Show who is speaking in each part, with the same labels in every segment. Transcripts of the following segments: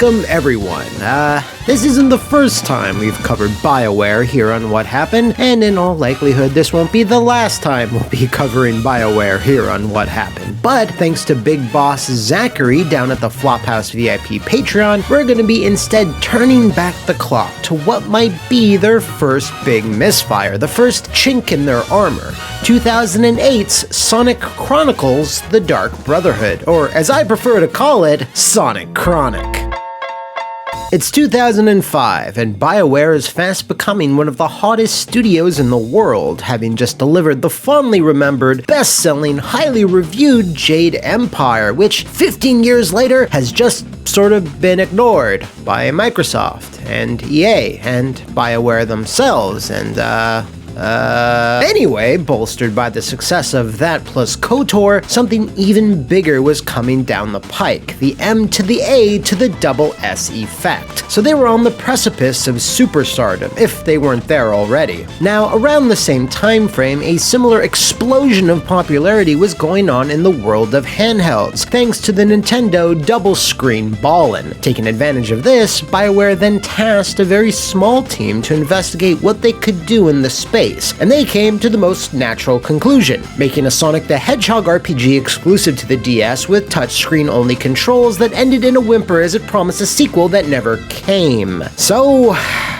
Speaker 1: Welcome everyone. This isn't the first time we've covered Bioware here on What Happened, and in all likelihood this won't be the last time we'll be covering Bioware here on What Happened. But thanks to Big Boss Zachary down at the Flophouse VIP Patreon, we're going to be instead turning back the clock to what might be their first big misfire, the first chink in their armor, 2008's Sonic Chronicles: The Dark Brotherhood, or as I prefer to call it, Sonic Chronic. It's 2005, and Bioware is fast becoming one of the hottest studios in the world, having just delivered the fondly remembered, best-selling, highly reviewed Jade Empire, which 15 years later has just sort of been ignored by Microsoft, and EA, and Bioware themselves, and anyway, bolstered by the success of that plus KOTOR, something even bigger was coming down the pike, the M to the A to the double S effect. So they were on the precipice of superstardom, if they weren't there already. Now, around the same time frame, a similar explosion of popularity was going on in the world of handhelds, thanks to the Nintendo double-screen ballin'. Taking advantage of this, Bioware then tasked a very small team to investigate what they could do in the space, and they came to the most natural conclusion, making a Sonic the Hedgehog RPG exclusive to the DS with touchscreen-only controls that ended in a whimper as it promised a sequel that never came. So,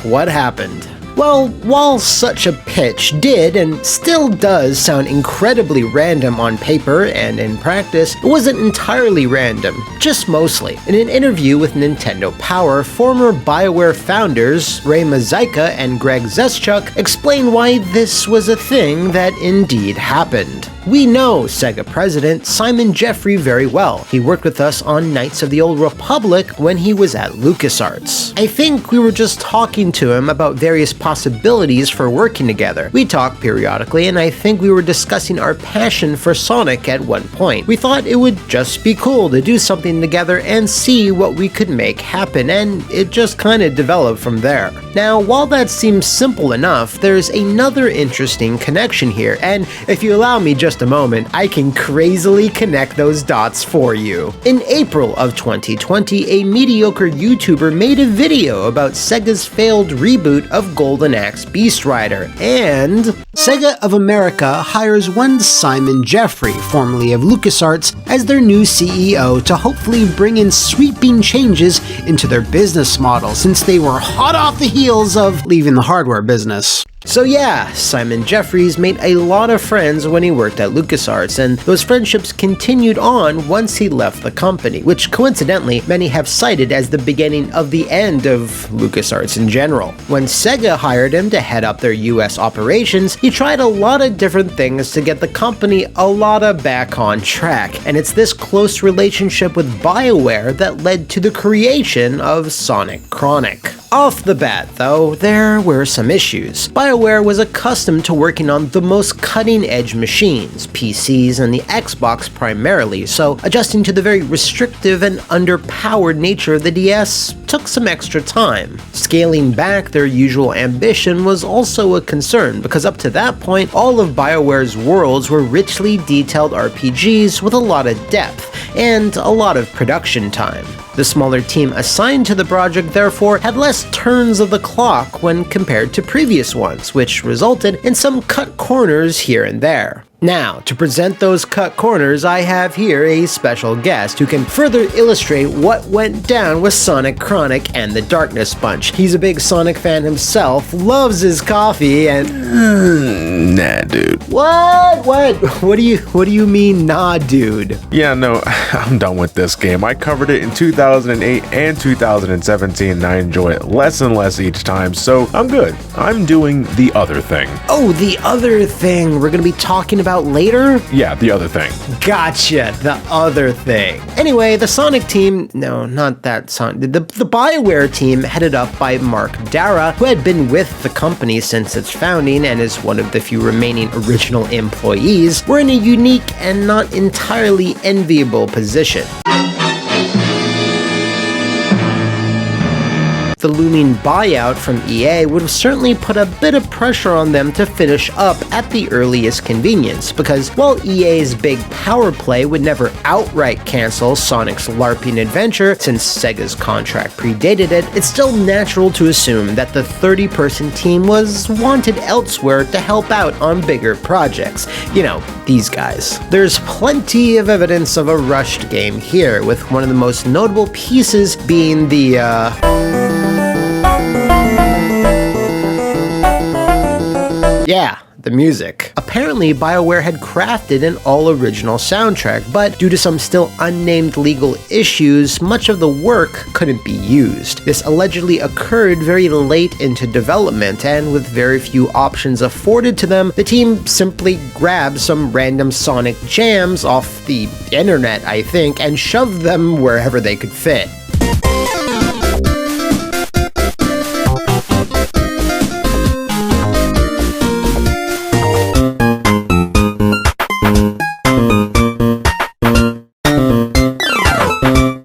Speaker 1: what happened? Well, while such a pitch did and still does sound incredibly random on paper and in practice, it wasn't entirely random, just mostly. In an interview with Nintendo Power, former Bioware founders Ray Mazeika and Greg Zeschuk explained why this was a thing that indeed happened. We know Sega president Simon Jeffrey very well. He worked with us on Knights of the Old Republic when he was at LucasArts. I think we were just talking to him about various possibilities for working together. We talk periodically, and I think we were discussing our passion for Sonic at one point. We thought it would just be cool to do something together and see what we could make happen, and it just kinda developed from there. Now, while that seems simple enough, there's another interesting connection here, and if you allow me just a moment, I can crazily connect those dots for you. In April of 2020, a mediocre YouTuber made a video about Sega's failed reboot of Golden Axe Beast Rider, and Sega of America hires one Simon Jeffrey, formerly of LucasArts, as their new CEO to hopefully bring in sweeping changes into their business model, since they were hot off the heels of leaving the hardware business. So yeah, Simon Jeffries made a lot of friends when he worked at LucasArts, and those friendships continued on once he left the company, which coincidentally many have cited as the beginning of the end of LucasArts in general. When Sega hired him to head up their US operations, he tried a lot of different things to get the company a lot of back on track, and it's this close relationship with Bioware that led to the creation of Sonic Chronic. Off the bat, though, there were some issues. Bioware was accustomed to working on the most cutting-edge machines, PCs and the Xbox primarily, so adjusting to the very restrictive and underpowered nature of the DS took some extra time. Scaling back their usual ambition was also a concern, because up to that point, all of Bioware's worlds were richly detailed RPGs with a lot of depth and a lot of production time. The smaller team assigned to the project therefore had less turns of the clock when compared to previous ones, which resulted in some cut corners here and there. Now, to present those cut corners, I have here a special guest who can further illustrate what went down with Sonic Chronic and the Darkness Bunch. He's a big Sonic fan himself, loves his coffee, and
Speaker 2: nah, dude.
Speaker 1: What? What do you mean, nah, dude?
Speaker 2: Yeah, no, I'm done with this game. I covered it in 2008 and 2017, and I enjoy it less and less each time, so I'm good. I'm doing the other thing.
Speaker 1: Oh, the other thing we're gonna be talking about later?
Speaker 2: Yeah, the other thing.
Speaker 1: Gotcha, the other thing. Anyway, the Sonic team, no, not that Sonic, the Bioware team headed up by Mark Dara, who had been with the company since its founding and is one of the few remaining original employees, were in a unique and not entirely enviable position. The looming buyout from EA would have certainly put a bit of pressure on them to finish up at the earliest convenience, because while EA's big power play would never outright cancel Sonic's LARPing adventure, since Sega's contract predated it, it's still natural to assume that the 30-person team was wanted elsewhere to help out on bigger projects. You know, these guys. There's plenty of evidence of a rushed game here, with one of the most notable pieces being the, the music. Apparently, Bioware had crafted an all-original soundtrack, but due to some still unnamed legal issues, much of the work couldn't be used. This allegedly occurred very late into development, and with very few options afforded to them, the team simply grabbed some random Sonic jams off the internet, I think, and shoved them wherever they could fit.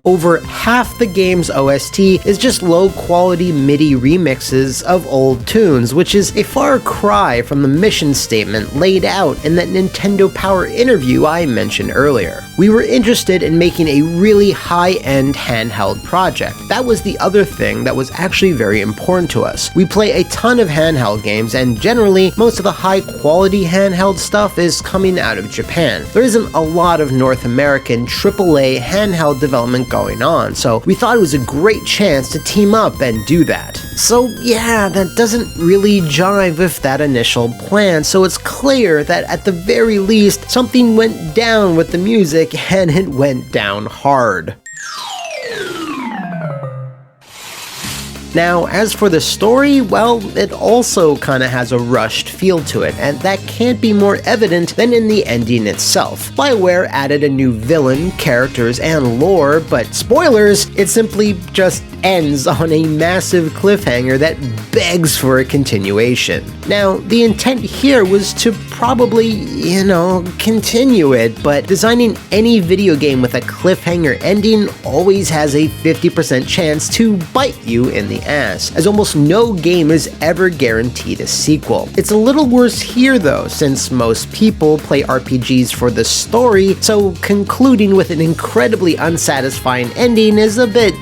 Speaker 1: Over half the game's OST is just low-quality MIDI remixes of old tunes, which is a far cry from the mission statement laid out in that Nintendo Power interview I mentioned earlier. We were interested in making a really high-end handheld project. That was the other thing that was actually very important to us. We play a ton of handheld games, and generally, most of the high-quality handheld stuff is coming out of Japan. There isn't a lot of North American AAA handheld development going on, so we thought it was a great chance to team up and do that. So yeah, that doesn't really jive with that initial plan, so it's clear that at the very least, something went down with the music, and it went down hard. Now, as for the story, well, it also kinda has a rushed feel to it, and that can't be more evident than in the ending itself. Bioware added a new villain, characters, and lore, but spoilers, it simply just ends on a massive cliffhanger that begs for a continuation. Now, the intent here was to probably, continue it, but designing any video game with a cliffhanger ending always has a 50% chance to bite you in the ass, as almost no game is ever guaranteed a sequel. It's a little worse here though, since most people play RPGs for the story, so concluding with an incredibly unsatisfying ending is a bit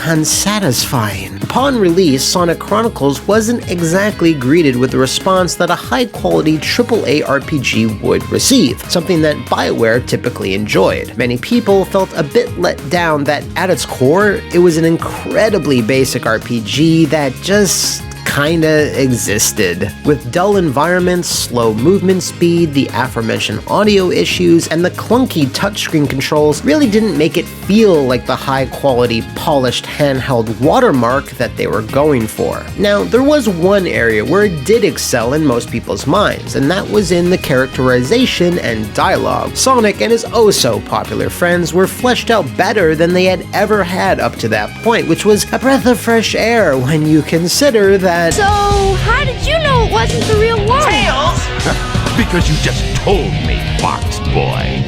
Speaker 1: unsatisfying. Upon release, Sonic Chronicles wasn't exactly greeted with the response that a high-quality AAA RPG would receive, something that Bioware typically enjoyed. Many people felt a bit let down that at its core, it was an incredibly basic RPG that just kinda existed. With dull environments, slow movement speed, the aforementioned audio issues, and the clunky touchscreen controls really didn't make it feel like the high-quality, polished handheld watermark that they were going for. Now, there was one area where it did excel in most people's minds, and that was in the characterization and dialogue. Sonic and his oh-so-popular friends were fleshed out better than they had ever had up to that point, which was a breath of fresh air when you consider that.
Speaker 3: So, how did you know it wasn't the real one?
Speaker 4: Tails! Because you just told me, Fox Boy.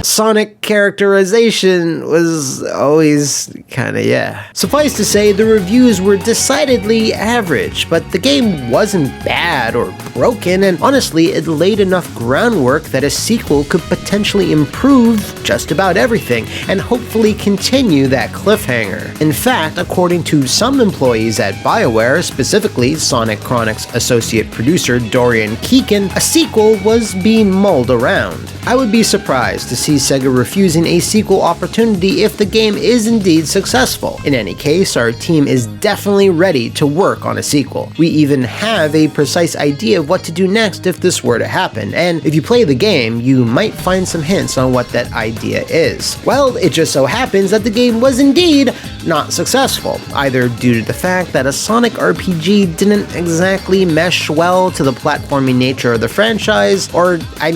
Speaker 1: Sonic characterization was always kinda. Suffice to say, the reviews were decidedly average, but the game wasn't bad or broken, and honestly, it laid enough groundwork that a sequel could potentially improve just about everything, and hopefully continue that cliffhanger. In fact, according to some employees at Bioware, specifically Sonic Chronicles associate producer Dorian Keegan, a sequel was being mulled around. I would be surprised to see Sega refusing a sequel opportunity if the game is indeed successful. In any case, our team is definitely ready to work on a sequel. We even have a precise idea of what to do next if this were to happen, and if you play the game, you might find some hints on what that idea is. Well, it just so happens that the game was indeed not successful, either due to the fact that a Sonic RPG didn't exactly mesh well to the platforming nature of the franchise, or, I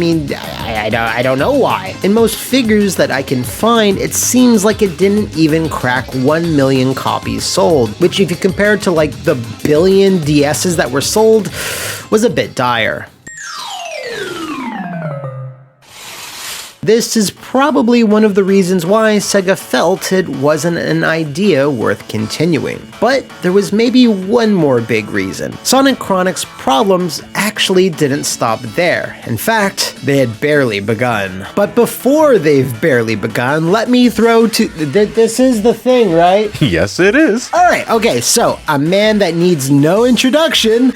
Speaker 1: don't know why. In most figures that I can find, it seems like it didn't even crack 1 million copies sold, which if you compare it to like the billion DSs that were sold, was a bit dire. this is probably one of the reasons why Sega felt it wasn't an idea worth continuing. But there was maybe one more big reason. Sonic Chronicles' problems actually didn't stop there. In fact, they had barely begun. But before they've barely begun, let me throw to... This is the thing, right?
Speaker 2: Yes, it is.
Speaker 1: Alright, okay, so a man that needs no introduction...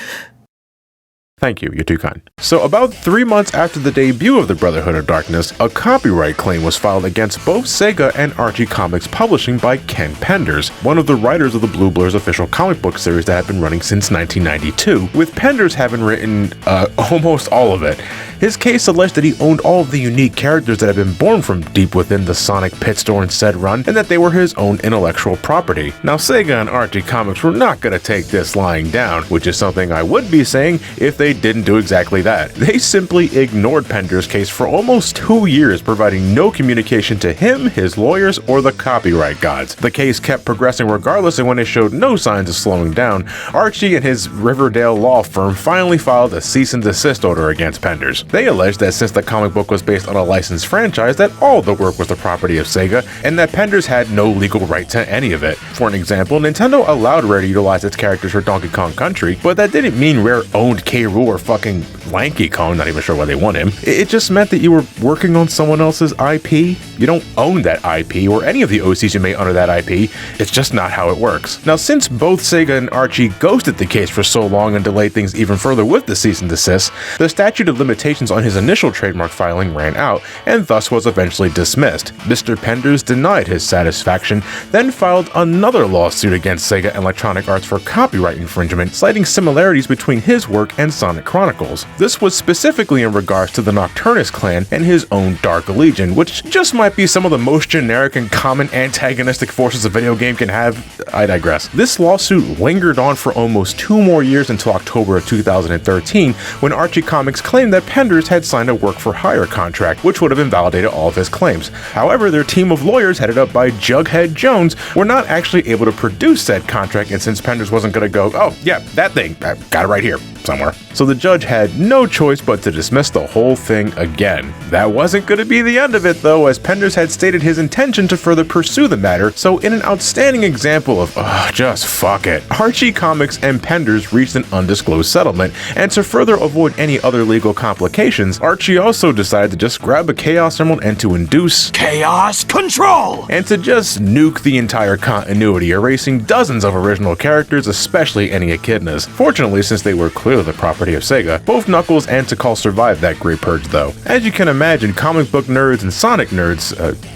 Speaker 2: Thank you, you're too kind. So about 3 months after the debut of the Brotherhood of Darkness, a copyright claim was filed against both Sega and Archie Comics Publishing by Ken Penders, one of the writers of the Blue Blur's official comic book series that had been running since 1992, with Penders having written almost all of it. His case alleged that he owned all of the unique characters that had been born from deep within the Sonic pit store in said run, and that they were his own intellectual property. Now Sega and Archie Comics were not going to take this lying down, which is something I would be saying if they didn't do exactly that. They simply ignored Penders' case for almost 2 years, providing no communication to him, his lawyers, or the copyright gods. The case kept progressing regardless, and when it showed no signs of slowing down, Archie and his Riverdale law firm finally filed a cease and desist order against Penders. They alleged that since the comic book was based on a licensed franchise, that all the work was the property of Sega, and that Penders had no legal right to any of it. For an example, Nintendo allowed Rare to utilize its characters for Donkey Kong Country, but that didn't mean Rare owned K. Rool or fucking Lanky Kong, not even sure why they want him. It just meant that you were working on someone else's IP. You don't own that IP or any of the OCs you made under that IP. It's just not how it works. Now, since both Sega and Archie ghosted the case for so long and delayed things even further with the cease and desist, the statute of limitations on his initial trademark filing ran out and thus was eventually dismissed. Mr. Penders denied his satisfaction, then filed another lawsuit against Sega and Electronic Arts for copyright infringement, citing similarities between his work and Sonic Chronicles. This was specifically in regards to the Nocturnus clan and his own Dark Legion, which just might be some of the most generic and common antagonistic forces a video game can have. I digress. This lawsuit lingered on for almost 2 more years until October of 2013, when Archie Comics claimed that Penders had signed a work-for-hire contract, which would have invalidated all of his claims. However, their team of lawyers, headed up by Jughead Jones, were not actually able to produce said contract, and since Penders wasn't going to go, oh yeah, that thing, I got it right here somewhere. So the judge had no choice but to dismiss the whole thing again. That wasn't going to be the end of it though, as Penders had stated his intention to further pursue the matter, so in an outstanding example of, just fuck it, Archie Comics and Penders reached an undisclosed settlement, and to further avoid any other legal complications, Archie also decided to just grab a Chaos Emerald and to induce
Speaker 4: Chaos Control!
Speaker 2: And to just nuke the entire continuity, erasing dozens of original characters, especially any echidnas. Fortunately, since they were clearly the property of Sega, both Knuckles and Tikal survived that great purge though. As you can imagine, comic book nerds and Sonic nerds,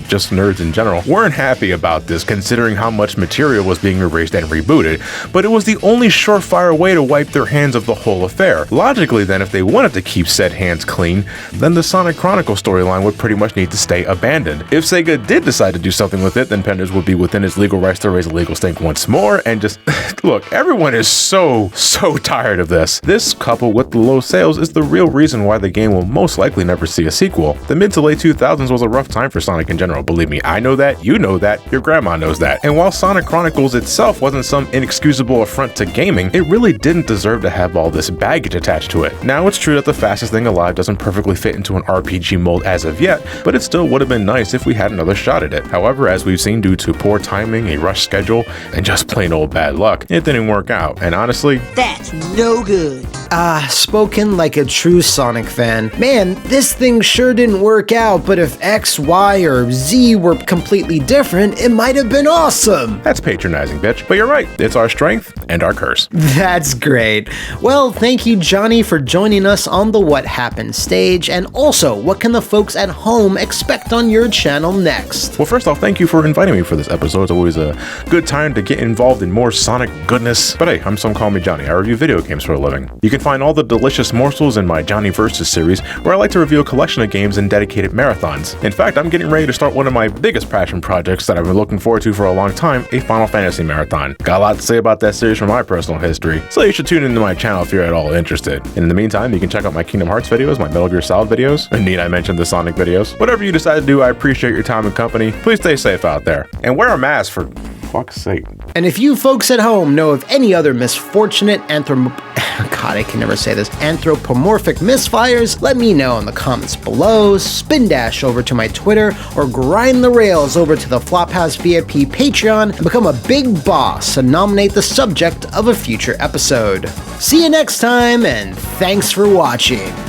Speaker 2: just nerds in general, weren't happy about this considering how much material was being erased and rebooted, but it was the only surefire way to wipe their hands of the whole affair. Logically then, if they wanted to keep said hands clean, then the Sonic Chronicles storyline would pretty much need to stay abandoned. If Sega did decide to do something with it, then Penders would be within his legal rights to raise a legal stink once more, and just, look, everyone is so tired of this. This, coupled with the low sales, is the real reason why the game will most likely never see a sequel. The mid to late 2000s was a rough time for Sonic in general, believe me, I know that, you know that, your grandma knows that. And while Sonic Chronicles itself wasn't some inexcusable affront to gaming, it really didn't deserve to have all this baggage attached to it. Now it's true that the fastest thing alive doesn't perfectly fit into an RPG mold as of yet, but it still would have been nice if we had another shot at it. However, as we've seen, due to poor timing, a rushed schedule, and just plain old bad luck, it didn't work out, and honestly,
Speaker 5: that's no good.
Speaker 1: Spoken like a true Sonic fan. Man, this thing sure didn't work out, but if X, Y, or Z were completely different, it might have been awesome.
Speaker 2: That's patronizing, bitch. But you're right, it's our strength and our curse.
Speaker 1: That's great. Well, thank you, Johnny, for joining us on the What Happened stage, and also, what can the folks at home expect on your channel next?
Speaker 2: Well, first off, thank you for inviting me for this episode. It's always a good time to get involved in more Sonic goodness. But hey, I'm SomecallmeJohnny. I review video games for a living. You can find all the delicious morsels in my Johnny Versus series, where I like to review a collection of games in dedicated marathons. In fact, I'm getting ready to start one of my biggest passion projects that I've been looking forward to for a long time, a Final Fantasy marathon. Got a lot to say about that series from my personal history, so you should tune into my channel if you're at all interested. And in the meantime, you can check out my Kingdom Hearts videos, my Metal Gear Solid videos, and need I mention the Sonic videos. Whatever you decide to do, I appreciate your time and company. Please stay safe out there, and wear a mask for fuck's sake.
Speaker 1: And if you folks at home know of any other misfortunate anthropomorphic misfires, let me know in the comments below, spin dash over to my Twitter, or grind the rails over to the Flophouse VIP Patreon and become a big boss and nominate the subject of a future episode. See you next time, and thanks for watching.